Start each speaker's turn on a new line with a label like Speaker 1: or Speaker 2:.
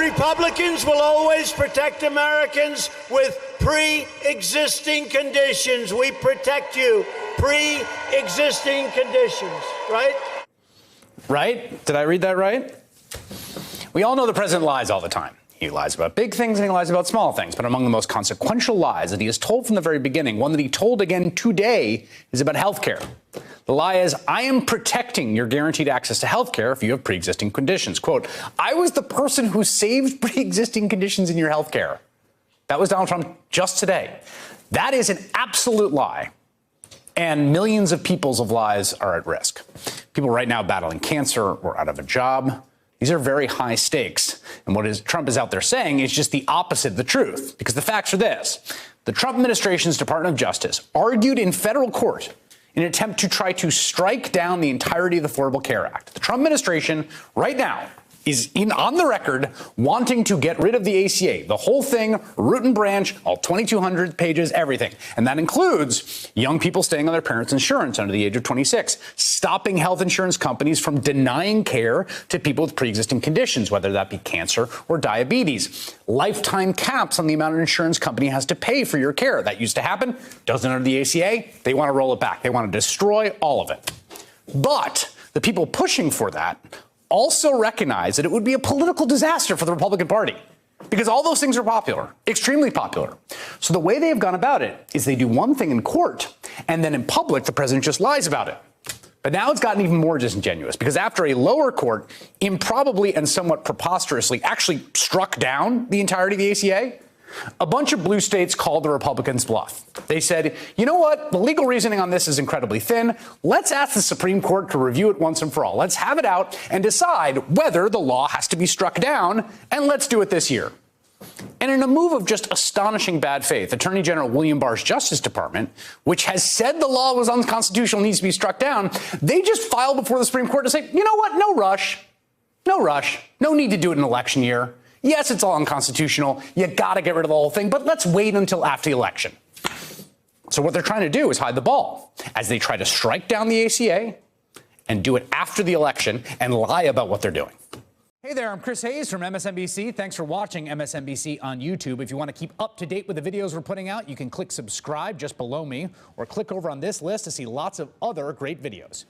Speaker 1: Republicans will always protect Americans with pre-existing conditions. We protect you. Pre-existing conditions, right?
Speaker 2: Right? Did I read that right? We all know the president lies all the time. He lies about big things and he lies about small things. But among the most consequential lies that he has told from the very beginning, one that he told again today, is about health care. The lie is, I am protecting your guaranteed access to health care if you have pre-existing conditions. Quote, I was the person who saved pre-existing conditions in your health care. That was Donald Trump just today. That is an absolute lie. And millions of people's lives are at risk. People right now battling cancer or out of a job. These are very high stakes. And what Trump is out there saying is just the opposite of the truth. Because the facts are this. The Trump administration's Department of Justice argued in federal court in an attempt to try to strike down the entirety of the Affordable Care Act. The Trump administration right now is on the record wanting to get rid of the ACA, the whole thing, root and branch, all 2,200 pages, everything. And that includes young people staying on their parents' insurance under the age of 26, stopping health insurance companies from denying care to people with pre-existing conditions, whether that be cancer or diabetes, lifetime caps on the amount an insurance company has to pay for your care. That used to happen, doesn't under the ACA. They want to roll it back. They want to destroy all of it. But the people pushing for that also recognize that it would be a political disaster for the Republican Party because all those things are popular, extremely popular. So the way they have gone about it is they do one thing in court and then in public, the president just lies about it. But now it's gotten even more disingenuous because after a lower court improbably and somewhat preposterously actually struck down the entirety of the ACA, a bunch of blue states called the Republicans' bluff. They said, you know what? The legal reasoning on this is incredibly thin. Let's ask the Supreme Court to review it once and for all. Let's have it out and decide whether the law has to be struck down, and let's do it this year. And in a move of just astonishing bad faith, Attorney General William Barr's Justice Department, which has said the law was unconstitutional, needs to be struck down, they just filed before the Supreme Court to say, you know what? No rush. No rush. No need to do it in an election year. Yes, it's all unconstitutional. You got to get rid of the whole thing, but let's wait until after the election. So what they're trying to do is hide the ball as they try to strike down the ACA and do it after the election and lie about what they're doing.
Speaker 3: Hey there, I'm Chris Hayes from MSNBC. Thanks for watching MSNBC on YouTube. If you want to keep up to date with the videos we're putting out, you can click subscribe just below me or click over on this list to see lots of other great videos.